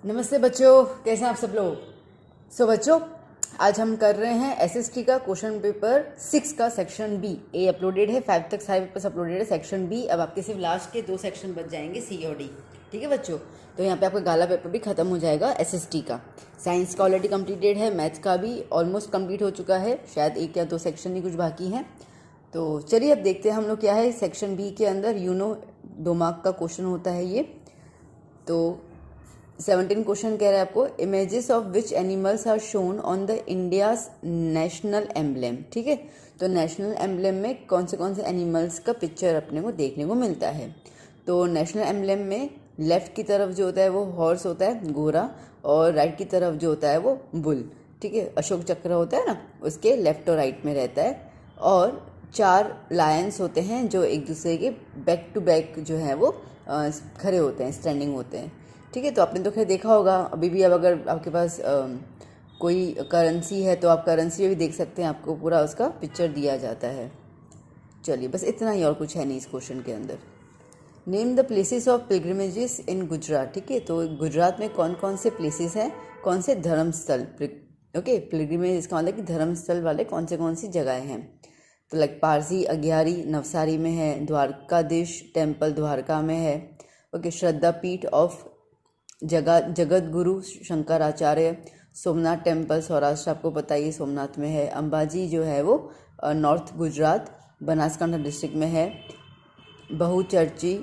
नमस्ते बच्चों, कैसे हैं आप सब लोग। बच्चों, आज हम कर रहे हैं एसएसटी का क्वेश्चन पेपर 6 का सेक्शन बी। ए अपलोडेड है, 5 तक सारे पेपर्स अपलोडेड है। सेक्शन बी अब आपके सिर्फ लास्ट के 2 सेक्शन बच जाएंगे, सी और डी। ठीक है बच्चों, तो यहाँ पे आपका गाला पेपर भी खत्म हो जाएगा एसएसटी का। साइंस का ऑलरेडी कंप्लीटेड है, मैथ्स का भी ऑलमोस्ट कंप्लीट हो चुका है, शायद 1 या 2 सेक्शन ही कुछ बाकी हैं। तो चलिए अब देखते हैं हम लोग क्या है सेक्शन बी के अंदर। 2 मार्क का क्वेश्चन होता है ये। तो 17 क्वेश्चन कह रहा है आपको, images of which animals are shown on the India's national emblem. ठीक है, तो नेशनल एम्बलेम में कौन से एनिमल्स का पिक्चर अपने को देखने को मिलता है। तो नेशनल एम्बलेम में लेफ्ट की तरफ जो होता है वो हॉर्स होता है, घोड़ा, और राइट की तरफ जो होता है वो बुल। ठीक है, अशोक चक्र होता है ना, उसके लेफ्ट और राइट में रहता है। और 4 लायंस होते हैं जो एक दूसरे के बैक टू बैक जो है वो खड़े होते हैं, स्टैंडिंग होते हैं। ठीक है, तो आपने तो खैर देखा होगा। अभी भी अब अगर आपके पास कोई करेंसी है तो आप करेंसी में भी देख सकते हैं, आपको पूरा उसका पिक्चर दिया जाता है। चलिए बस इतना ही, और कुछ है नहीं इस क्वेश्चन के अंदर। नेम द प्लेसेस ऑफ पिलग्रिमेजेस इन गुजरात। ठीक है, तो गुजरात में कौन कौन से प्लेसेस हैं, कौन से धर्मस्थल। ओके, पिलग्रिमेज इसका मतलब कि धर्मस्थल वाले कौन सी जगह हैं। तो लाइक पारसी अग्यारी नवसारी में है, द्वारकाधीश टेम्पल द्वारका में है। ओके, श्रद्धा पीठ ऑफ जगत गुरु शंकराचार्य सोमनाथ टेम्पल सौराष्ट्र, आपको पता ही सोमनाथ में है। अंबाजी जो है वो नॉर्थ गुजरात बनासकांठा डिस्ट्रिक्ट में है। बहुचर्ची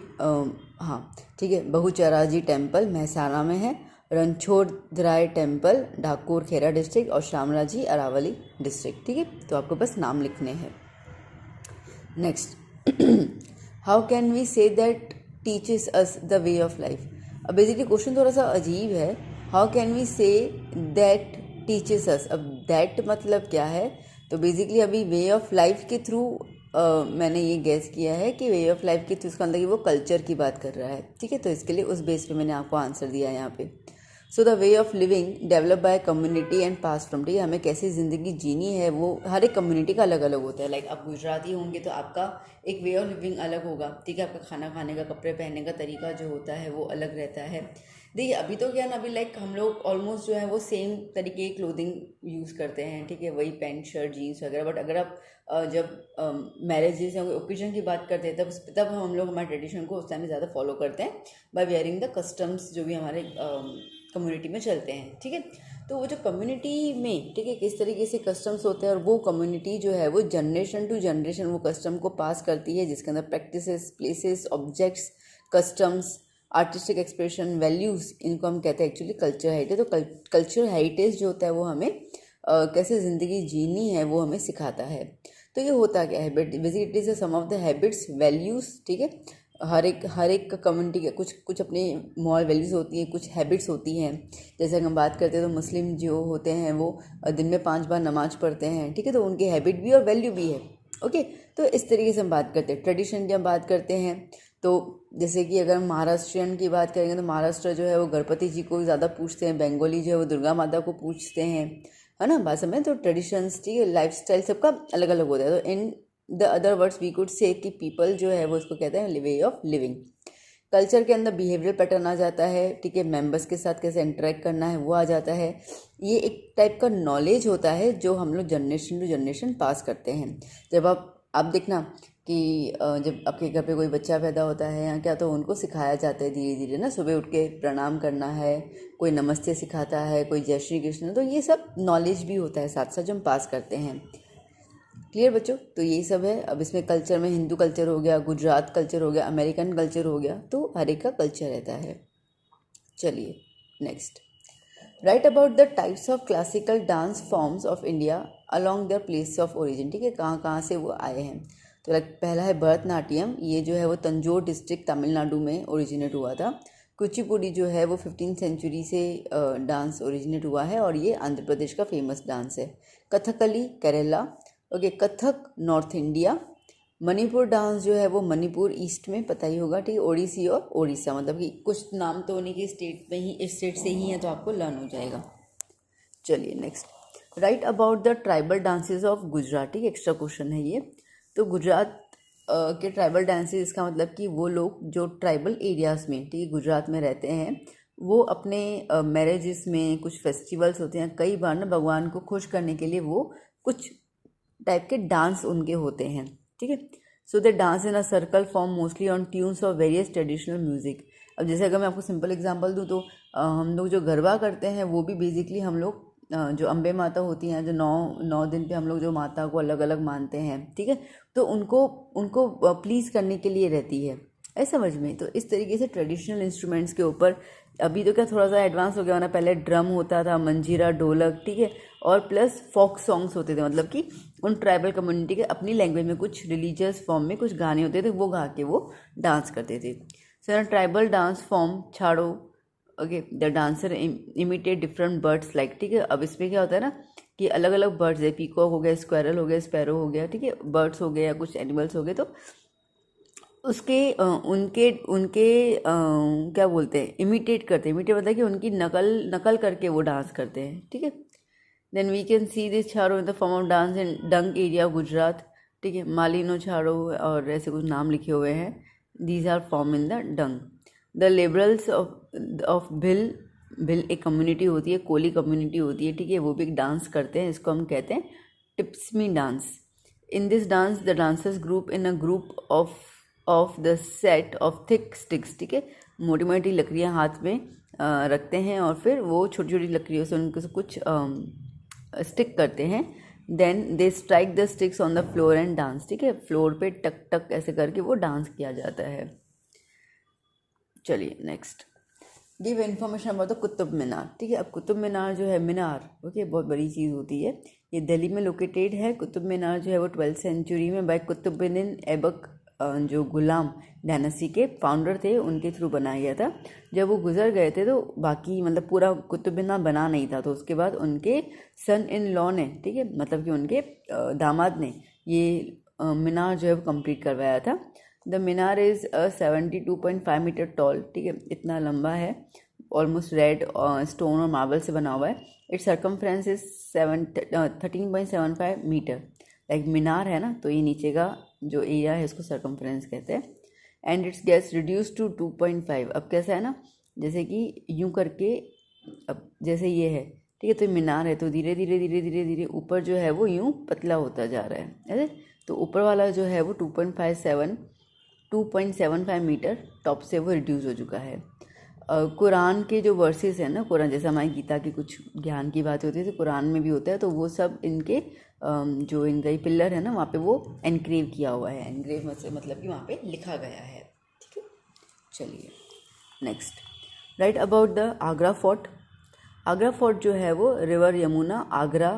ठीक है, बहुचराजी टेम्पल महसाणा में है। रणछोड़राय टेम्पल ठाकुर खेरा डिस्ट्रिक्ट, और शामराजी अरावली डिस्ट्रिक्ट। ठीक है, तो आपको बस नाम लिखने हैं। Next, how can we say that teaches us the way of life. अब बेसिकली क्वेश्चन थोड़ा सा अजीब है। How can we say that teaches us. अब दैट मतलब क्या है, तो बेसिकली अभी वे ऑफ लाइफ के थ्रू मैंने ये गेस किया है कि वे ऑफ लाइफ के थ्रू उसका अंदर कि वो कल्चर की बात कर रहा है। ठीक है, तो इसके लिए उस बेस पे मैंने आपको आंसर दिया है यहाँ पे। So the way of living develop by community and pass from. ठीक है, हमें कैसी ज़िंदगी जीनी है वो हर एक कम्युनिटी का अलग अलग होता है। लाइक आप गुजराती होंगे तो आपका एक वे ऑफ लिविंग अलग होगा। ठीक है, आपका खाना खाने का, कपड़े पहनने का तरीका जो होता है वो अलग रहता है। देखिए अभी तो क्या ना, अभी लाइक हम लोग ऑलमोस्ट जो है वो सेम तरीके की क्लोथिंग यूज़ करते हैं। ठीक है, वही पैंट शर्ट जीन्स वगैरह। बट अगर आप जब मैरिजेस या कोई ओकेजन की बात करते हैं तब हम लोग हमारे ट्रेडिशन को उस टाइम में ज़्यादा फॉलो करते हैं बाय वेयरिंग द कस्टम्स जो भी हमारे कम्युनिटी में चलते हैं। ठीक है, तो वो जो कम्युनिटी में, ठीक है, किस तरीके से कस्टम्स होते हैं, और वो कम्युनिटी जो है वो जनरेशन टू जनरेशन वो कस्टम को पास करती है, जिसके अंदर practices, places, objects, customs, artistic expression, values, इनको हम कहते हैं एक्चुअली कल्चर हेरिटेज। तो कल्चर हेरिटेज जो होता है वो हमें कैसे ज़िंदगी जीनी है वो हमें सिखाता है। तो ये होता क्या है, basically it is some of the habits, values. ठीक है, हर एक कम्युनिटी के कुछ अपने मॉरल वैल्यूज़ होती हैं, कुछ हैबिट्स होती हैं। जैसे अगर हम बात करते हैं तो मुस्लिम जो होते हैं वो दिन में 5 बार नमाज पढ़ते हैं। ठीक है, तो उनकी हैबिट भी और वैल्यू भी है। ओके, तो इस तरीके से हम बात करते हैं। ट्रेडिशन की हम बात करते हैं तो जैसे कि अगर महाराष्ट्रियन की बात करेंगे तो महाराष्ट्र जो है वो गणपति जी को ज़्यादा पूछते हैं, बंगाली जो है वो दुर्गा माता को पूछते हैं, है ना, बात समझ। तो ट्रेडिशंस, ठीक है, लाइफ स्टाइल सबका अलग अलग होता है। तो in the other words we could say कि पीपल जो है वो इसको कहते हैं वे ऑफ लिविंग। कल्चर के अंदर बिहेवियरल पैटर्न आ जाता है। ठीक है, मेंबर्स के साथ कैसे इंटरेक्ट करना है वो आ जाता है। ये एक टाइप का नॉलेज होता है जो हम लोग जनरेशन टू जनरेशन पास करते हैं। जब आप देखना कि जब आपके घर पे कोई बच्चा पैदा होता है या क्या, तो उनको सिखाया जाता है धीरे धीरे ना, सुबह उठ के प्रणाम करना है, कोई नमस्ते सिखाता है, कोई जय श्री कृष्ण। तो ये सब नॉलेज भी होता है साथ साथ जो हम पास करते हैं। क्लियर बच्चों, तो यही सब है। अब इसमें कल्चर में हिंदू कल्चर हो गया, गुजरात कल्चर हो गया, अमेरिकन कल्चर हो गया, तो हर एक का कल्चर रहता है। चलिए next, write about the types of classical dance forms of India along their place of origin. ठीक है, कहाँ कहाँ से वो आए हैं। तो पहला है भरतनाट्यम, ये जो है वो तंजौर डिस्ट्रिक्ट तमिलनाडु में ओरिजिनेट हुआ था। कुचिपुड़ी जो है वो 15th सेंचुरी से डांस ओरिजिनेट हुआ है और ये आंध्र प्रदेश का फेमस डांस है। Kathakali Kerala, okay, Kathak north India. Manipur dance जो है वो मणिपुर ईस्ट में, पता ही होगा। ठीक है, ओडिसी और उड़ीसा, मतलब कि कुछ नाम तो उन्हीं के स्टेट में ही, इस स्टेट से ही है, तो आपको लर्न हो जाएगा। चलिए next, write about the tribal dances of Gujarat. ठीक है, एक्स्ट्रा क्वेश्चन है ये। तो गुजरात के ट्राइबल डांसेस, इसका मतलब कि वो लोग जो ट्राइबल एरियाज़ में, ठीक है, गुजरात में रहते हैं, वो अपने मैरिजेस में कुछ फेस्टिवल्स होते हैं, कई बार ना भगवान को खुश करने के लिए वो कुछ टाइप के डांस उनके होते हैं, ठीक है। So they dance in a circle form mostly on tunes of various traditional music. अब जैसे अगर मैं आपको सिंपल एग्जांपल दूँ तो हम लोग जो गरबा करते हैं वो भी बेसिकली हम लोग जो अम्बे माता होती हैं, जो 9 दिन पे हम लोग जो माता को अलग अलग मानते हैं, ठीक है, तो उनको उनको प्लीज़ करने के लिए रहती है, ऐसा समझ में। तो इस तरीके से ट्रेडिशनल इंस्ट्रूमेंट्स के ऊपर अभी तो क्या थोड़ा सा एडवांस हो गया, वरना पहले ड्रम होता था, मंजीरा, ढोलक, ठीक है, और प्लस फोक सॉन्ग्स होते थे, मतलब कि उन ट्राइबल कम्युनिटी के अपनी लैंग्वेज में कुछ रिलीजियस फॉर्म में कुछ गाने होते थे, वो गा के वो डांस करते थे। सो ट्राइबल डांस फॉर्म छाड़ो, okay, the dancer imitate different birds like, ठीक है। अब इसमें क्या होता है ना कि अलग अलग बर्ड्स है, पीकॉक हो गया, स्क्वायरल हो गया, स्पैरो हो गया, ठीक है, बर्ड्स हो गए या कुछ एनिमल्स हो गए, तो उसके उनके उनके क्या बोलते हैं, इमिटेट करते हैं। इमिटेट मतलब कि उनकी नकल करके वो डांस करते हैं, ठीक है। Then we can see this छाड़ो in the form of dance in Dang area Gujarat, ठीक है, मालिनो छाड़ो और ऐसे कुछ नाम लिखे हुए हैं। These are form in the Dang. The liberals of Bhil एक कम्युनिटी होती है, कोली कम्युनिटी होती है, ठीक है, वो भी एक डांस करते हैं, इसको हम कहते हैं टिप्समी dance. In this dance the dancers group in a group of the set of thick sticks, ठीक है, मोटी मोटी लकड़ियाँ हाथ में रखते हैं और फिर वो छोटी छोटी लकड़ियों से उनको कुछ स्टिक करते हैं। Then they strike the sticks on the floor and dance, ठीक है, फ्लोर पे टक टक ऐसे करके वो डांस किया जाता है। चलिए next, give information about the Qutub Minar, ठीक है। अब कुतुब मीनार जो है, मीनार ओके, बहुत बड़ी चीज़ होती है, ये दिल्ली में लोकेटेड है। कुतुब मीनार जो है वो 12th सेंचुरी में बाय कुतुबुद्दीन ऐबक, जो गुलाम डायनेस्टी के फाउंडर थे, उनके थ्रू बनाया गया था। जब वो गुजर गए थे तो बाकी मतलब पूरा कुतुब मीनार बना नहीं था, तो उसके बाद उनके सन इन लॉ ने, ठीक है, मतलब कि उनके दामाद ने ये मीनार जो है वो कंप्लीट करवाया था। The Minar is 72.5 metre tall, ठीक है, इतना लंबा है, ऑलमोस्ट रेड स्टोन और मार्बल से बना हुआ है। Its circumference is 13.75 metre. Like Minar है ना, तो ये नीचे का जो एरिया है इसको सर्कमफ्रेंस कहते हैं। And it's gets reduce to 2.5। अब कैसा है ना, जैसे कि यूं करके, अब जैसे ये है, ठीक है, तो मीनार है, तो धीरे धीरे धीरे धीरे धीरे ऊपर जो है वो यूं पतला होता जा रहा है, ऐसे। तो ऊपर वाला जो है वो 2.75 मीटर टॉप से वो रिड्यूस हो चुका है। कुरान के जो वर्सेस हैं ना, कुरान जैसे हमारी गीता की कुछ ज्ञान की बातें होती है, तो कुरान में भी होता है, तो वो सब इनके जो इनका ये पिलर है ना, वहाँ पे वो एनग्रेव किया हुआ है। एनग्रेव मतलब कि वहाँ पे लिखा गया है, ठीक है। चलिए next, write about the Agra fort. Agra fort जो है वो river Yamuna Agra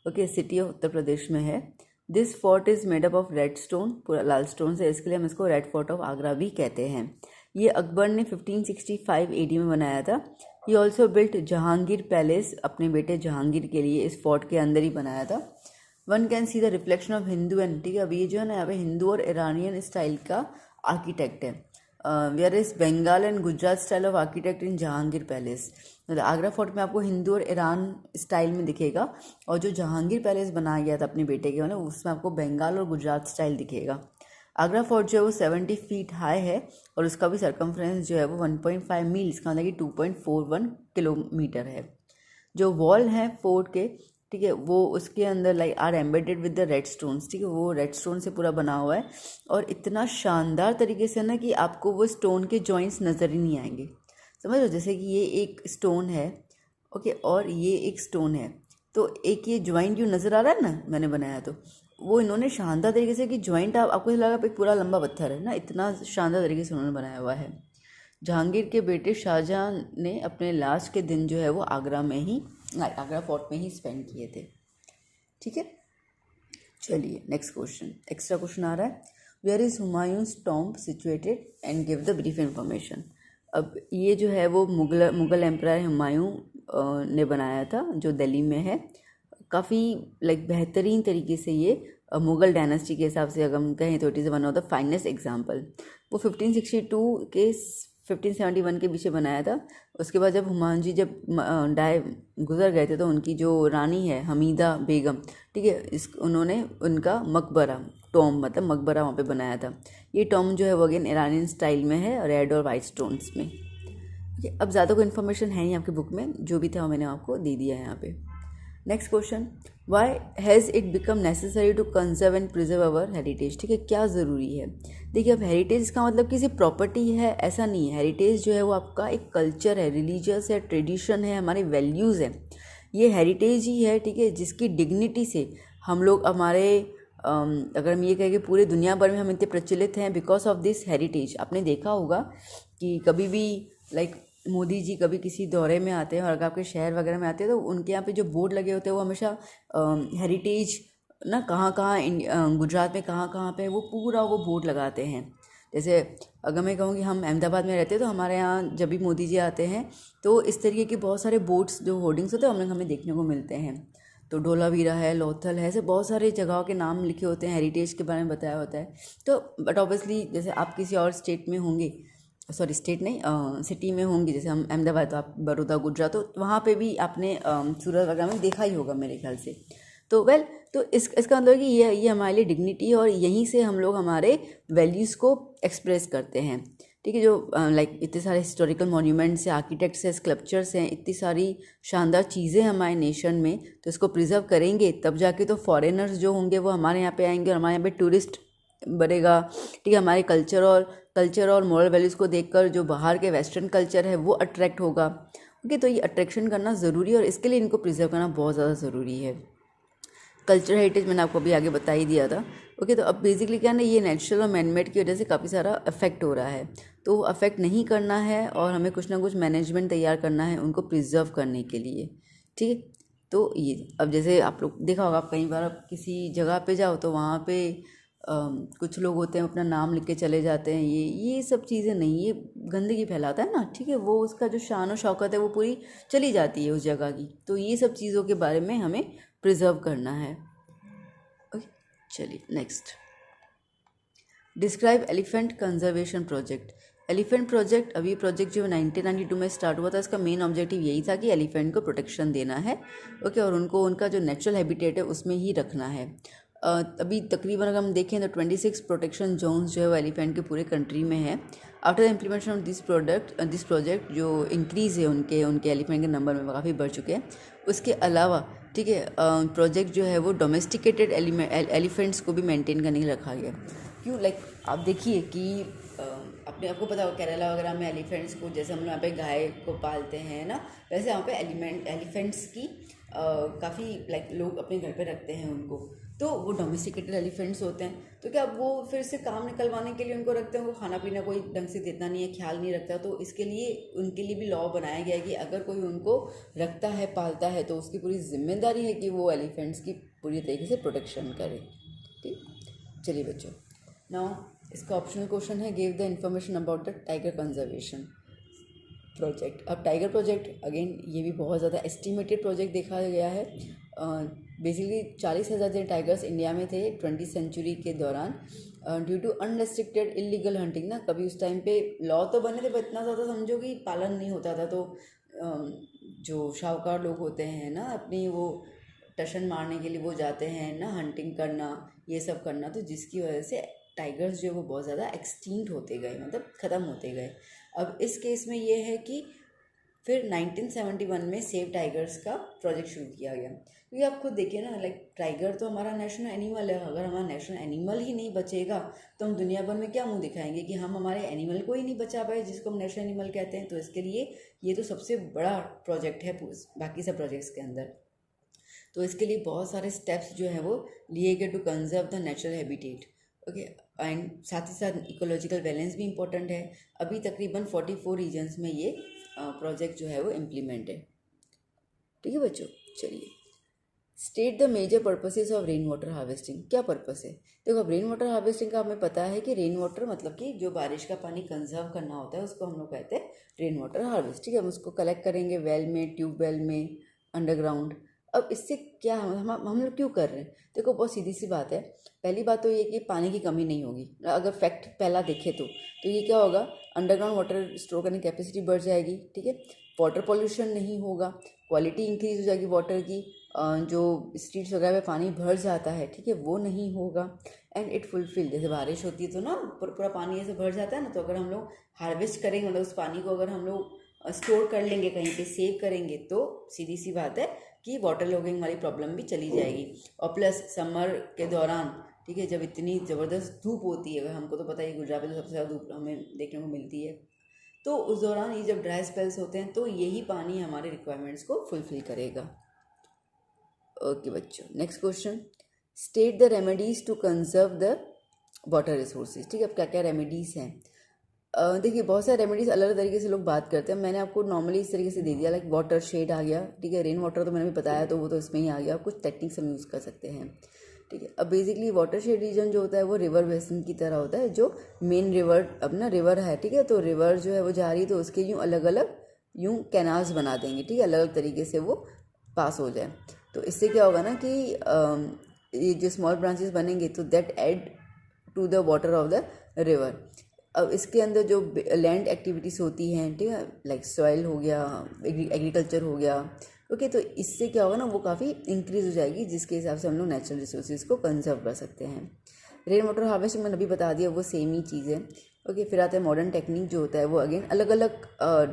okay, city of Uttar Pradesh में है। This fort is made up of red stone, पूरा लाल स्टोन से, इसके लिए हम इसको रेड फोर्ट ऑफ आगरा भी कहते हैं। ये अकबर ने 1565 AD में बनाया था। ये ऑल्सो बिल्ट जहांगीर पैलेस, अपने बेटे जहांगीर के लिए इस फोर्ट के अंदर ही बनाया था। One can see the reflection of Hindu and, ठीक है, अब ये जो है ना, यहाँ पे हिंदू और ईरानियन स्टाइल का आर्किटेक्ट है। Where is Bengal and Gujarat style of architect in Jahangir palace. मतलब आगरा फोर्ट में आपको हिंदू और ईरान स्टाइल में दिखेगा, और जो जहांगीर पैलेस बनाया गया था अपने बेटे के, मतलब उसमें आपको बंगाल और गुजरात स्टाइल दिखेगा। आगरा फोर्ट जो है वो 70 फीट हाई है, और उसका भी सर्कमफ्रेंस जो है वो 1.5 मील, इसका मतलब कि 2.41 किलोमीटर है। जो वॉल है फोर्ट के, ठीक है, वो उसके अंदर like are embedded with the red stones, ठीक है, वो रेड स्टोन से पूरा बना हुआ है, और इतना शानदार तरीके से ना कि आपको वो स्टोन के जॉइंट्स नज़र ही नहीं आएंगे। समझ लो, जैसे कि ये एक स्टोन है, ओके, और ये एक स्टोन है, तो एक ये ज्वाइंट जो नज़र आ रहा है ना, मैंने बनाया, तो वो इन्होंने शानदार तरीके से कि ज्वाइंट आपको लगा एक पूरा लंबा पत्थर है ना, इतना शानदार तरीके से उन्होंने बनाया हुआ है। जहांगीर के बेटे शाहजहां ने अपने लास्ट के दिन जो है वो आगरा फोर्ट में ही स्पेंड किए थे, ठीक है। चलिए नेक्स्ट क्वेश्चन, एक्स्ट्रा क्वेश्चन आ रहा है, where is Humayun's tomb situated and give the brief information. अब ये जो है वो मुगल एम्परर हुमायूं ने बनाया था, जो दिल्ली में है। काफ़ी लाइक बेहतरीन तरीके से ये मुगल डायनेस्टी के हिसाब से अगर हम कहें तो it is one of the finest example. वो 1562 के 1571 के पीछे बनाया था। उसके बाद जब हुमायूं जी जब गुजर गए थे, तो उनकी जो रानी है हमीदा बेगम, ठीक है, उन्होंने उनका मकबरा, टॉम मतलब मकबरा वहाँ पे बनाया था। ये टॉम जो है वो अगेन ईरानियन स्टाइल में है, रेड और वाइट स्टोन्स में, ओके, अब ज़्यादा कोई इन्फॉर्मेशन है नहीं आपकी बुक में, जो भी था वो मैंने आपको दे दिया है यहाँ पे। Next question, why has it become necessary to conserve and preserve our heritage. ठीक है, क्या ज़रूरी है। देखिए, अब हेरिटेज का मतलब किसी प्रॉपर्टी है ऐसा नहीं है। हेरिटेज जो है वो आपका एक कल्चर है, रिलीजियस है, ट्रेडिशन है, हमारे वैल्यूज़ है। ये हेरिटेज ही है, ठीक है, जिसकी डिग्निटी से हम लोग हमारे अगर हम ये कहें कि पूरे दुनिया भर में हम इतने प्रचलित हैं बिकॉज ऑफ दिस हेरिटेज। आपने देखा होगा कि कभी भी लाइक मोदी जी कभी किसी दौरे में आते हैं और अगर आपके शहर वगैरह में आते हैं तो उनके यहाँ पे जो बोर्ड लगे होते हैं वो हमेशा हेरिटेज ना कहाँ कहाँ गुजरात में कहाँ कहाँ पे वो पूरा वो बोर्ड लगाते हैं। जैसे अगर मैं कहूँ कि हम अहमदाबाद में रहते हैं तो हमारे यहाँ जब भी मोदी जी आते हैं तो इस तरीके के बहुत सारे बोर्ड्स जो होर्डिंग्स होते हैं हमें देखने को मिलते हैं। तो धोलावीरा है, लोथल है, ऐसे बहुत सारे जगहों के नाम लिखे होते हैं, हेरिटेज के बारे में बताया होता है। तो बट ऑब्वियसली जैसे आप किसी और स्टेट में होंगे, सॉरी स्टेट नहीं सिटी में होंगी, जैसे हम अहमदाबाद, तो आप बड़ौदा गुजरात, तो वहाँ पे भी आपने सूरत वगैरह में देखा ही होगा मेरे ख्याल से। तो तो इसका मतलब है कि ये हमारे लिए डिग्निटी है और यहीं से हम लोग हमारे वैल्यूज़ को एक्सप्रेस करते हैं। ठीक है, जो लाइक इतने सारे हिस्टोरिकल मॉन्यूमेंट्स हैं, आर्किटेक्ट्स हैं, स्कल्पचर्स हैं, इतनी सारी शानदार चीज़ें हमारे नेशन में, तो इसको प्रिजर्व करेंगे तब जाके तो फॉरेनर्स जो होंगे वो हमारे यहाँ पे आएंगे और हमारे यहाँ पे टूरिस्ट बढ़ेगा। ठीक है, हमारे कल्चर और मॉरल वैल्यूज़ को देखकर जो बाहर के वेस्टर्न कल्चर है वो अट्रैक्ट होगा। ओके, तो ये अट्रैक्शन करना ज़रूरी है और इसके लिए इनको प्रिजर्व करना बहुत ज़्यादा ज़रूरी है। कल्चर हेरिटेज मैंने आपको अभी आगे बता ही दिया था। ओके, तो अब बेसिकली क्या है ना, ये नेचुरल और मैनमेड की वजह से काफ़ी सारा अफेक्ट हो रहा है, तो अफेक्ट नहीं करना है और हमें कुछ ना कुछ मैनेजमेंट तैयार करना है उनको प्रिजर्व करने के लिए। ठीक है, तो ये अब जैसे आप लोग देखा होगा, आप कई बार आप किसी जगह पे जाओ तो वहाँ पे कुछ लोग होते हैं अपना नाम लिख के चले जाते हैं, ये सब चीज़ें नहीं, ये गंदगी फैलाता है ना। ठीक है, वो उसका जो शान और शौकत है वो पूरी चली जाती है उस जगह की। तो ये सब चीज़ों के बारे में हमें प्रिजर्व करना है। ओके, चलिए next, describe elephant conservation project. Elephant project, अभी प्रोजेक्ट जो 1992 में स्टार्ट हुआ था, इसका मेन ऑब्जेक्टिव यही था कि एलिफेंट को प्रोटेक्शन देना है। ओके, और उनको उनका जो नेचुरल हैबिटेट है उसमें ही रखना है। अभी तकरीबन अगर हम देखें तो 26 प्रोटेक्शन जोन्स जो है वो एलिफेंट के पूरे कंट्री में है। After the implementation of this project जो इंक्रीज़ है उनके एलिफेंट के नंबर में काफ़ी बढ़ चुके हैं। उसके अलावा ठीक है, प्रोजेक्ट जो है वो डोमेस्टिकेटेड एलिफेंट्स को भी मेंटेन करने के लिए रखा गया। क्यों, लाइक आप देखिए कि अपने आपको पता हो केरला वगैरह में एलिफेंट्स को, जैसे हम यहाँ पे गाय को पालते हैं ना, वैसे यहाँ पे एलिफेंट्स की काफ़ी लाइक लोग अपने घर पे रखते हैं उनको। तो वो डोमेस्टिकेटेड एलिफेंट्स होते हैं, तो क्या वो फिर से काम निकलवाने के लिए उनको रखते हैं, उनको खाना पीना कोई ढंग से देता नहीं है, ख्याल नहीं रखता। तो इसके लिए उनके लिए भी लॉ बनाया गया है कि अगर कोई उनको रखता है, पालता है, तो उसकी पूरी जिम्मेदारी है कि वो एलिफेंट्स की पूरी तरीके से प्रोटेक्शन करे। ठीक, चलिए बच्चों, नाउ इसका ऑप्शनल क्वेश्चन है, give the information about the tiger conservation project. अब टाइगर प्रोजेक्ट अगेन ये भी बहुत ज़्यादा एस्टिमेटेड प्रोजेक्ट देखा गया है। बेसिकली 40,000 टाइगर्स इंडिया में थे 20th सेंचुरी के दौरान due to unrestricted illegal hunting ना। कभी उस टाइम पे लॉ तो बने थे पर इतना ज़्यादा समझो कि पालन नहीं होता था। तो जो शाहूकार लोग होते हैं ना, अपनी वो टशन मारने के लिए वो जाते हैं ना, हंटिंग करना, ये सब करना, तो जिसकी वजह से टाइगर्स जो वो बहुत ज़्यादा एक्सटिंक्ट होते गए, मतलब ख़त्म होते गए। अब इस केस में ये है कि फिर 1971 में सेव टाइगर्स का प्रोजेक्ट शुरू किया गया। क्योंकि आप खुद देखिए ना, लाइक टाइगर तो हमारा नेशनल एनिमल है। अगर हमारा नेशनल एनिमल ही नहीं बचेगा तो हम दुनिया भर में क्या मुंह दिखाएंगे कि हम हमारे एनिमल को ही नहीं बचा पाए जिसको हम नेशनल एनिमल कहते हैं। तो इसके लिए ये तो सबसे बड़ा प्रोजेक्ट है बाकी सब प्रोजेक्ट्स के अंदर। तो इसके लिए बहुत सारे स्टेप्स जो हैं वो लिए गए to conserve the natural habitat. Okay, and साथ ही साथ इकोलॉजिकल बैलेंस भी इम्पोर्टेंट है। अभी तकरीबन 44 रीजन्स में ये प्रोजेक्ट जो है वो इम्प्लीमेंट है। ठीक है बच्चों, चलिए, state the major purposes of rain water harvesting. क्या पर्पस है? देखो, अब रेन वाटर हार्वेस्टिंग का हमें पता है कि रेन वाटर मतलब कि जो बारिश का पानी कंजर्व करना होता है उसको हम लोग कहते हैं रेन वाटर हार्वेस्ट। ठीक है, हम उसको कलेक्ट करेंगे वेल में, ट्यूबवेल में, अंडरग्राउंड। अब इससे क्या हम लोग क्यों कर रहे हैं? देखो, बहुत सीधी सी बात है। पहली बात तो ये कि पानी की कमी नहीं होगी। अगर फैक्ट पहला देखें तो ये क्या होगा, अंडरग्राउंड वाटर स्टोर करने की कैपेसिटी बढ़ जाएगी। ठीक है, वाटर पॉल्यूशन नहीं होगा, क्वालिटी इंक्रीज हो जाएगी वाटर की। जो स्ट्रीट्स वगैरह पे पानी भर जाता है, ठीक है, वो नहीं होगा। एंड इट फुलफिल, जैसे बारिश होती है तो ना पूरा पानी ऐसे भर जाता है ना, तो अगर हम लोग हार्वेस्ट करेंगे, मतलब उस पानी को अगर हम लोग स्टोर कर लेंगे, कहीं पे सेव करेंगे, तो सीधी सी बात है कि वाटर लॉगिंग वाली प्रॉब्लम भी चली जाएगी। और प्लस समर के दौरान, ठीक है, जब इतनी ज़बरदस्त धूप होती है, हमको तो पता ही गुजरात में तो सबसे ज़्यादा धूप हमें देखने को मिलती है, तो उस दौरान ये जब ड्राई स्पेल्स होते हैं तो यही पानी हमारे रिक्वायरमेंट्स को फुलफिल करेगा। ओके बच्चों, next question, state the remedies to conserve the water resources. ठीक है, अब क्या क्या रेमेडीज़ हैं। देखिए बहुत सारे रेमेडीज़ अलग अलग तरीके से लोग बात करते हैं, मैंने आपको नॉर्मली इस तरीके से दे दिया, लाइक वाटर शेड आ गया, ठीक है, रेन वाटर तो मैंने भी बताया तो वो तो इसमें ही आ गया, कुछ टेक्निक्स हम यूज़ कर सकते हैं। ठीक है, अब बेसिकली वाटर शेड रीजन जो होता है वो रिवर बेसिन की तरह होता है, जो मेन रिवर अपना रिवर है, ठीक है, तो रिवर जो है वो जा रही है तो उसके यूँ अलग अलग यूँ कैनाल्स बना देंगे, ठीक है, अलग अलग तरीके से वो पास हो जाए। तो इससे क्या होगा ना कि ये जो स्मॉल ब्रांचेस बनेंगे तो that add to the water of the river. अब इसके अंदर जो लैंड एक्टिविटीज़ होती हैं, ठीक है, लाइक सॉइल हो गया, एग्रीकल्चर हो गया, ओके, तो इससे क्या होगा ना वो काफ़ी इंक्रीज़ हो जाएगी, जिसके हिसाब से हम लोग नेचुरल रिसोर्सेज को कंजर्व कर सकते हैं। रेन वाटर हार्वेस्टिंग मैंने अभी बता दिया, वो सेम ही चीज़ है। ओके, फिर आता है मॉडर्न टेक्निक जो होता है वो अगेन अलग अलग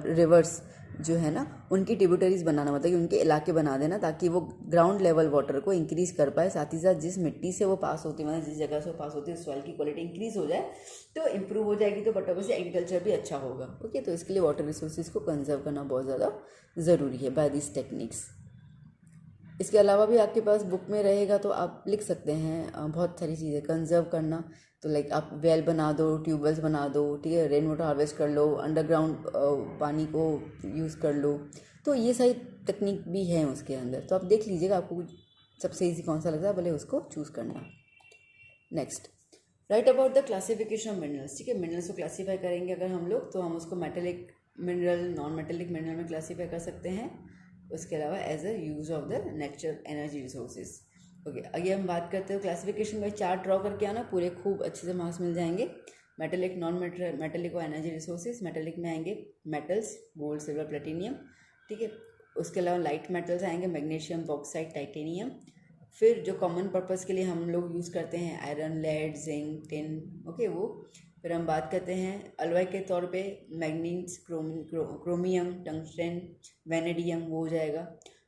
रिवर्स जो है ना उनकी ट्रिब्यूटरीज बनाना, मतलब कि उनके इलाके बना देना, ताकि वो ग्राउंड लेवल वाटर को इंक्रीज कर पाए, साथ ही साथ जिस मिट्टी से वो पास होती है, मतलब जिस जगह से वो पास होती है, सॉइल की क्वालिटी इंक्रीज हो जाए तो इम्प्रूव हो जाएगी, तो बट ऑब्वियसली एग्रीकल्चर भी अच्छा होगा। ओके, तो इसके लिए वाटर रिसोर्सेज को कंजर्व करना बहुत ज़्यादा ज़रूरी है बाय दिस टेक्निक्स। इसके अलावा भी आपके पास बुक में रहेगा तो आप लिख सकते हैं बहुत सारी चीज़ें कंजर्व करना, तो लाइक आप वेल बना दो, ट्यूबवेल्स बना दो, ठीक है, रेन वाटर हार्वेस्ट कर लो, अंडरग्राउंड पानी को यूज़ कर लो, तो ये सारी टेक्निक भी हैं उसके अंदर, तो आप देख लीजिएगा आपको सबसे ईजी कौन सा लगता है, भले उसको चूज़ करना। Next, write about the classification of minerals. ठीक है, मिनरल्स को क्लासीफाई करेंगे अगर हम लोग, तो हम उसको metallic mineral, non metallic mineral में क्लासीफाई कर सकते हैं, उसके अलावा as a use of the natural energy resources. Okay, आगे हम बात करते हो क्लासिफिकेशन में, चार्ट ड्रॉ करके आना, पूरे खूब अच्छे से मार्क्स मिल जाएंगे। मेटेलिक, नॉन मेटेलिक और एनर्जी रिसोर्सेज। मेटेलिक में आएंगे मेटल्स, गोल्ड, सिल्वर, प्लेटिनियम, ठीक है, उसके अलावा लाइट मेटल्स आएंगे, मैग्नीशियम, बॉक्साइट, टाइटेनियम। फिर जो कॉमन पर्पस के लिए हम लोग यूज़ करते हैं, iron, lead, zinc, tin, okay, वो। फिर हम बात करते हैं अलॉय के तौर पे मैग्नीज, क्रोमियम, टंगस्टन, वेनेडियम, वो हो जाएगा।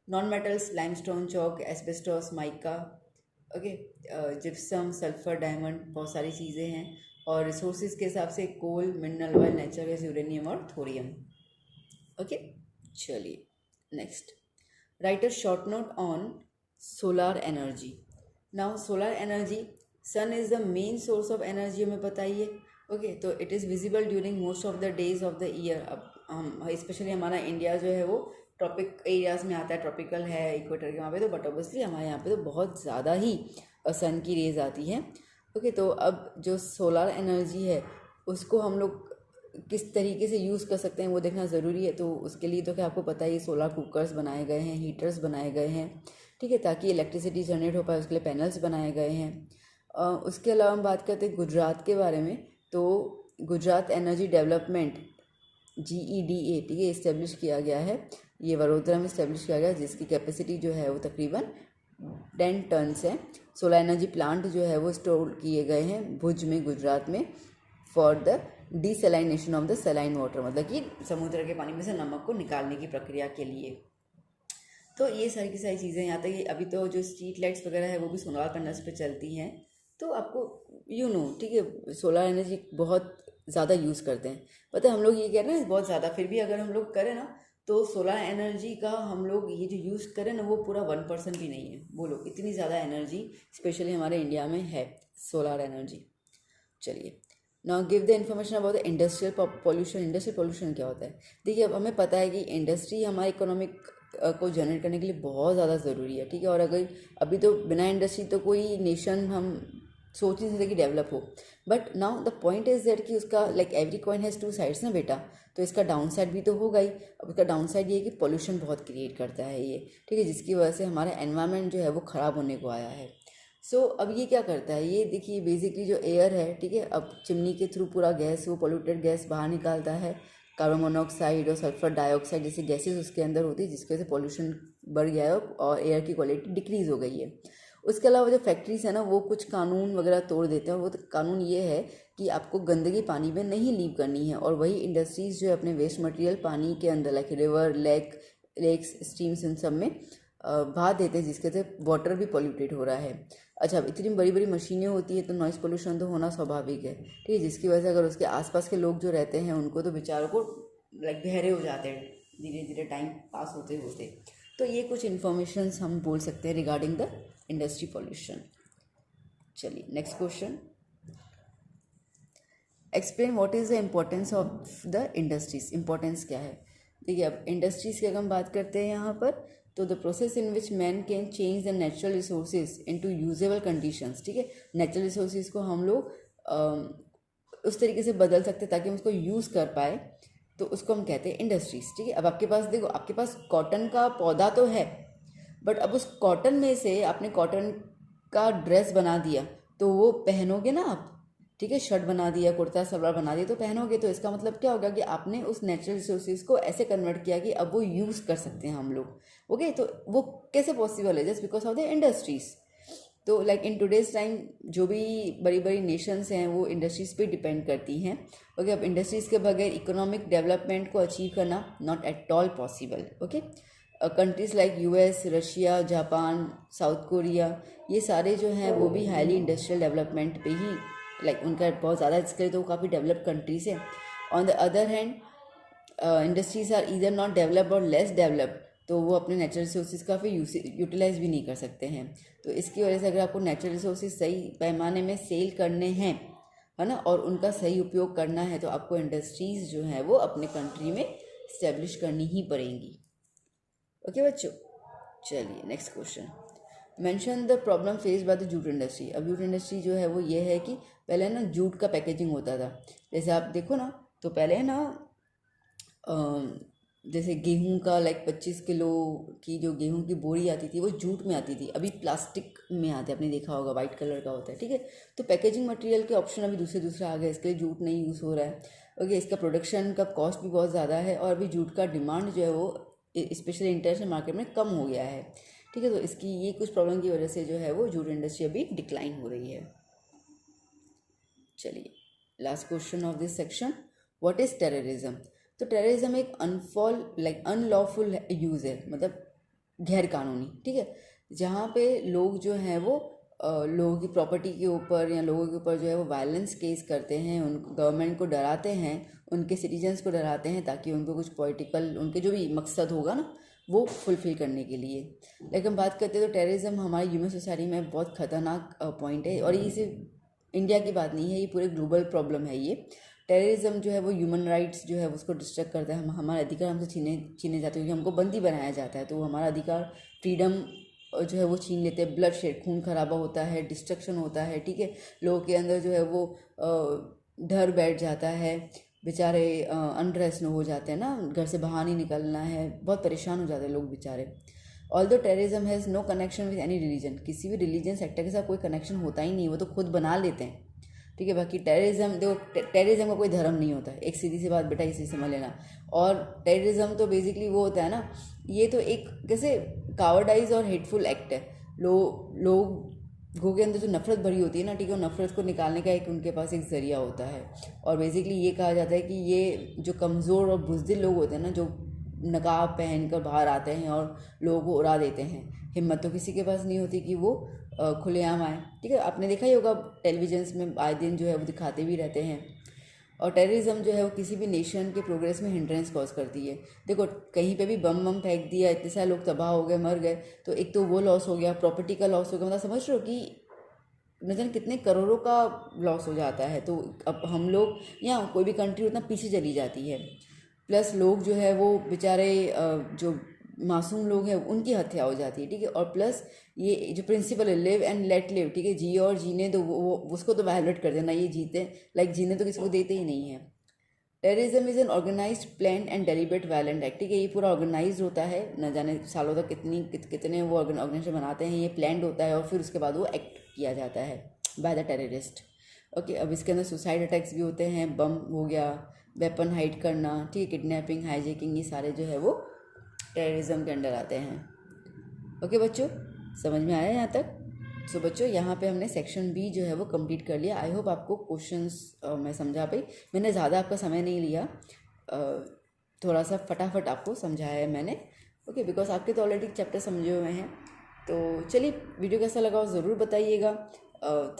Non metals, limestone, chalk, asbestos, mica, okay, gypsum, sulphur, diamond, बहुत सारी चीज़ें हैं। और रिसोर्सेज के हिसाब से coal, mineral oil, natural gas, uranium और थोरियम। ओके, चलिए next, write a short note on solar energy. Now solar energy, sun is the main source of energy, हमें पता ही है। ओके, तो it is visible during most of the days of the year. अब हम specially हमारा India जो है वो ट्रॉपिक एरियाज में आता है, ट्रॉपिकल है, इक्वेटर के वहाँ पे, तो बट ऑब्वियसली हमारे यहाँ पे तो बहुत ज़्यादा ही सन की रेज आती हैं। ओके, तो अब जो सोलार एनर्जी है उसको हम लोग किस तरीके से यूज़ कर सकते हैं वो देखना ज़रूरी है। तो उसके लिए तो क्या आपको पता ही, सोलार कुकर्स बनाए गए हैं, हीटर्स बनाए गए हैं, ठीक है, ताकि इलेक्ट्रिसिटी जनरेट हो पाए, उसके लिए पैनल्स बनाए गए हैं। उसके अलावा हम बात करते हैं गुजरात के बारे में, तो गुजरात एनर्जी डेवलपमेंट, GEDA, ठीक है, इस्टेब्लिश किया गया है, ये वडोदरा में इस्टेब्लिश किया गया है, जिसकी कैपेसिटी जो है वो तकरीबन 10 टन्स है। सोलर एनर्जी प्लांट जो है वो स्टोर किए गए हैं भुज में, गुजरात में, for the desalination of the saline water, मतलब कि समुद्र के पानी में से नमक को निकालने की प्रक्रिया के लिए। तो ये सारी की सारी चीज़ें, यहाँ तक कि अभी तो जो स्ट्रीट लाइट्स वगैरह है वो भी सोलार पैनल्स पे चलती हैं, तो आपको ठीक है, सोलर एनर्जी बहुत ज़्यादा यूज़ करते हैं। पता है हम लोग ये कह रहे हैं बहुत ज़्यादा, फिर भी अगर हम लोग करें ना तो सोलर एनर्जी का हम लोग ये जो यूज़ करें ना वो पूरा 1% भी नहीं है। बोलो इतनी ज़्यादा एनर्जी स्पेशली हमारे इंडिया में है सोलर एनर्जी। चलिए, now give the information about the industrial pollution. Industrial pollution क्या होता है? देखिए, अब हमें पता है कि इंडस्ट्री हमारे इकोनॉमिक को जनरेट करने के लिए बहुत ज़्यादा ज़रूरी है, ठीक है, और अगर अभी तो बिना इंडस्ट्री तो कोई नेशन हम सोच नहीं सकते कि डेवलप हो। But now the point is that कि उसका like every coin has two sides ना बेटा, तो इसका डाउन साइड भी तो होगा ही। अब उसका डाउन साइड ये है कि पोल्यूशन बहुत क्रिएट करता है ये, ठीक है, जिसकी वजह से हमारा एनवायरनमेंट जो है वो ख़राब होने को आया है। सो अब ये क्या करता है, ये देखिए बेसिकली जो एयर है, ठीक है, अब चिमनी के थ्रू पूरा गैस, वो पोल्यूटेड गैस बाहर निकालता है, कार्बन मोनोऑक्साइड और सल्फर डाइऑक्साइड जैसी गैसेस उसके अंदर होती है, जिसकी वजह से पॉल्यूशन बढ़ गया है और एयर की क्वालिटी डिक्रीज़ हो गई है। उसके अलावा जो फैक्ट्रीज है ना वो कुछ कानून वगैरह तोड़ देते हैं, और वो तो कानून ये है कि आपको गंदगी पानी में नहीं लीव करनी है, और वही इंडस्ट्रीज़ जो है अपने वेस्ट मटेरियल पानी के अंदर लाइक रिवर, लेक्स, स्ट्रीम्स, इन सब में बहा देते हैं, जिसके से वाटर भी पॉल्यूटेड हो रहा है। अच्छा, अब इतनी बड़ी बड़ी मशीनें होती है तो नॉइज़ पोल्यूशन तो होना स्वाभाविक है, ठीक है, जिसकी वजह से अगर उसके आसपास के लोग जो रहते हैं उनको तो बेचारों को लाइक बहरे हो जाते हैं धीरे धीरे टाइम पास होते होते। तो ये कुछ इन्फॉर्मेशंस हम बोल सकते हैं रिगार्डिंग द इंडस्ट्री पॉल्यूशन। चलिए next question, explain what is the importance of the industries. Importance क्या है? देखिए, अब इंडस्ट्रीज़ की अगर हम बात करते हैं यहाँ पर, तो the process in which man can change the natural resources into usable conditions, ठीक है, नेचुरल रिसोर्सेज को हम लोग उस तरीके से बदल सकते हैं ताकि हम उसको यूज़ कर पाए, तो उसको हम कहते हैं इंडस्ट्रीज, ठीक है। अब आपके पास देखो, आपके पास कॉटन का पौधा तो है, बट अब उस कॉटन में से आपने कॉटन का ड्रेस बना दिया तो वो पहनोगे ना आप, ठीक है, शर्ट बना दिया, कुर्ता सलवार बना दिया तो पहनोगे, तो इसका मतलब क्या होगा कि आपने उस नेचुरल रिसोर्सेज को ऐसे कन्वर्ट किया कि अब वो यूज़ कर सकते हैं हम लोग, ओके। तो वो कैसे पॉसिबल है? Just because of the industries. तो लाइक इन टुडेज टाइम जो भी बड़ी बड़ी नेशंस हैं वो इंडस्ट्रीज़ पे डिपेंड करती हैं, ओके। अब इंडस्ट्रीज़ के बगैर इकोनॉमिक डेवलपमेंट को अचीव करना not at all possible, okay. Countries like US, Russia, Japan, south Korea, ये सारे जो हैं वो भी हाईली इंडस्ट्रियल डेवलपमेंट पे ही लाइक उनका बहुत ज़्यादा इसके तो वो काफ़ी डेवलप कंट्रीज़ हैं। On the other hand industries are either not developed और लेस डेवलप्ड, तो वो अपने नेचुरल रिसोर्सेज का फिर यूटिलाइज भी नहीं कर सकते हैं। तो इसकी वजह से अगर आपको नेचुरल रिसोर्सेज सही पैमाने में सेल करने हैं, है ना, और उनका सही उपयोग करना है, तो आपको इंडस्ट्रीज़ जो हैं वो अपने कंट्री में इस्टेब्लिश करनी ही पड़ेंगी, ओके बच्चों। चलिए next question, mention the problem face by the jute industry. अब जूट इंडस्ट्री जो है वो ये है कि पहले ना जूट का पैकेजिंग होता था, जैसे आप देखो ना, तो पहले ना जैसे गेहूं का लाइक 25 किलो की जो गेहूं की बोरी आती थी वो जूट में आती थी, अभी प्लास्टिक में आते हैं, आपने देखा होगा वाइट कलर का होता है, ठीक है। तो पैकेजिंग मटेरियल के ऑप्शन अभी दूसरे आ गए, इसके लिए जूट नहीं यूज़ हो रहा है, ओके। इसका प्रोडक्शन का कॉस्ट भी बहुत ज़्यादा है, और अभी जूट का डिमांड जो है वो स्पेशली इंटरनेशनल मार्केट में कम हो गया है, ठीक है। तो इसकी ये कुछ प्रॉब्लम की वजह से जो है वो जूट इंडस्ट्री अभी डिक्लाइन हो रही है। चलिए last question of this section, what is terrorism. तो टेररिज्म एक अनलॉफुल यूज़ है, मतलब गैर कानूनी, ठीक है, जहाँ पे लोग जो हैं वो लोगों की प्रॉपर्टी के ऊपर या लोगों के ऊपर जो है वो वायलेंस केस करते हैं, उन गवर्नमेंट को डराते हैं, उनके सिटीजन्स को डराते हैं, ताकि उनको कुछ पॉलिटिकल उनके जो भी मकसद होगा ना वो फुलफिल करने के लिए। लेकिन हम बात करते हैं तो टेररिज्म हमारी ह्यूमन सोसाइटी में बहुत खतरनाक पॉइंट है, और ये सिर्फ इंडिया की बात नहीं है, ये पूरे ग्लोबल प्रॉब्लम है। ये टेररिज्म जो है वो ह्यूमन राइट्स जो है उसको डिस्ट्रक्ट करता है, हमारे अधिकार हमसे छीने जाते हैं, क्योंकि हमको बंदी बनाया जाता है, तो हमारा अधिकार फ्रीडम जो है वो छीन लेते हैं, ब्लड शेड, खून खराबा होता है, डिस्ट्रक्शन होता है, ठीक है। लोगों के अंदर जो है वो डर बैठ जाता है, बेचारे अनरेस्ट हो जाते हैं ना, घर से बाहर नहीं निकलना है, बहुत परेशान हो जाते हैं लोग बेचारे। Although terrorism has no connection with any religion, किसी भी रिलीजन सेक्टर के साथ कोई कनेक्शन होता ही नहीं, वो तो खुद बना लेते हैं, ठीक है। बाकी टेररिज्म देखो, टेररिज्म का कोई धर्म नहीं होता है, एक सीधी सी बात बेटा इसे समझ लेना। और टेररिज्म तो बेसिकली वो होता है ना, ये तो एक कैसे कावर्डाइज और हेटफुल एक्ट है, लोगों के अंदर जो नफरत भरी होती है ना, ठीक है, नफरत को निकालने का एक उनके पास एक ज़रिया होता है। और बेसिकली ये कहा जाता है कि ये जो कमज़ोर और बुज़दिल लोग होते हैं ना, जो नकाब पहन कर बाहर आते हैं और लोगों को उड़ा देते हैं, हिम्मत तो किसी के पास नहीं होती कि वो खुलेआम आए, ठीक है। आपने देखा ही होगा टेलीविजन्स में आए दिन जो है वो दिखाते भी रहते हैं। और टेररिज्म जो है वो किसी भी नेशन के प्रोग्रेस में हिंड्रेंस कॉज करती है। देखो कहीं पे भी बम फेंक दिया, इतने सारे लोग तबाह हो गए, मर गए, तो एक तो वो लॉस हो गया, प्रॉपर्टी का लॉस हो गया, मतलब समझ रहे हो कि न जाने कितने करोड़ों का लॉस हो जाता है। तो अब हम लोग या कोई भी कंट्री उतना पीछे चली जाती है, प्लस लोग जो है वो बेचारे जो मासूम लोग हैं उनकी हत्या हो जाती है, ठीक है। और प्लस ये जो प्रिंसिपल है लिव एंड लेट लिव, ठीक है, जिए और जीने दो, वो उसको तो वायलेट कर देना, ये जीते लाइक जीने तो किसी को देते ही नहीं है। Terrorism is an organised plan and deliberate violent act, ठीक है, ये पूरा ऑर्गेनाइज होता है, न जाने सालों तक कितने वो ऑर्गेनाइजेशन बनाते हैं, ये प्लान्ड होता है और फिर उसके बाद वो एक्ट किया जाता है बाय द टेररिस्ट, ओके। अब इसके अंदर सुसाइड अटैक्स भी होते हैं, बम हो गया, वेपन हाइड करना, ठीक है, किडनैपिंग, हाईजैकिंग, ये सारे जो है वो टेररिज्म के अंडर आते हैं, ओके बच्चों, समझ में आया यहाँ तक? सो बच्चों यहाँ पे हमने सेक्शन बी जो है वो कंप्लीट कर लिया। आई होप आपको क्वेश्चंस मैं समझा पाई। मैंने ज़्यादा आपका समय नहीं लिया, थोड़ा सा फटाफट आपको समझाया है मैंने, ओके, बिकॉज आपके तो ऑलरेडी चैप्टर समझे हुए हैं। तो चलिए, वीडियो कैसा लगा वो ज़रूर बताइएगा,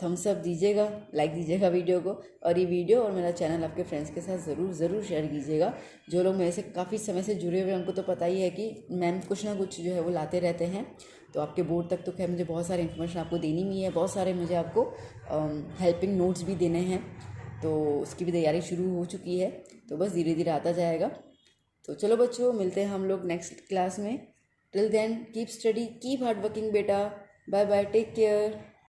थम्स अप दीजिएगा, लाइक दीजिएगा वीडियो को, और ये वीडियो और मेरा चैनल आपके फ्रेंड्स के साथ ज़रूर शेयर कीजिएगा। जो लोग मेरे से काफ़ी समय से जुड़े हुए हैं उनको तो पता ही है कि मैम कुछ ना कुछ जो है वो लाते रहते हैं। तो आपके बोर्ड तक तो खैर मुझे बहुत सारी इन्फॉर्मेशन आपको देनी भी है, बहुत सारे मुझे आपको हेल्पिंग नोट्स भी देने हैं, तो उसकी भी तैयारी शुरू हो चुकी है। तो बस धीरे धीरे आता जाएगा। तो चलो बच्चों, मिलते हैं हम लोग नेक्स्ट क्लास में। Till then keep study, keep hard working बेटा। Bye bye, take care.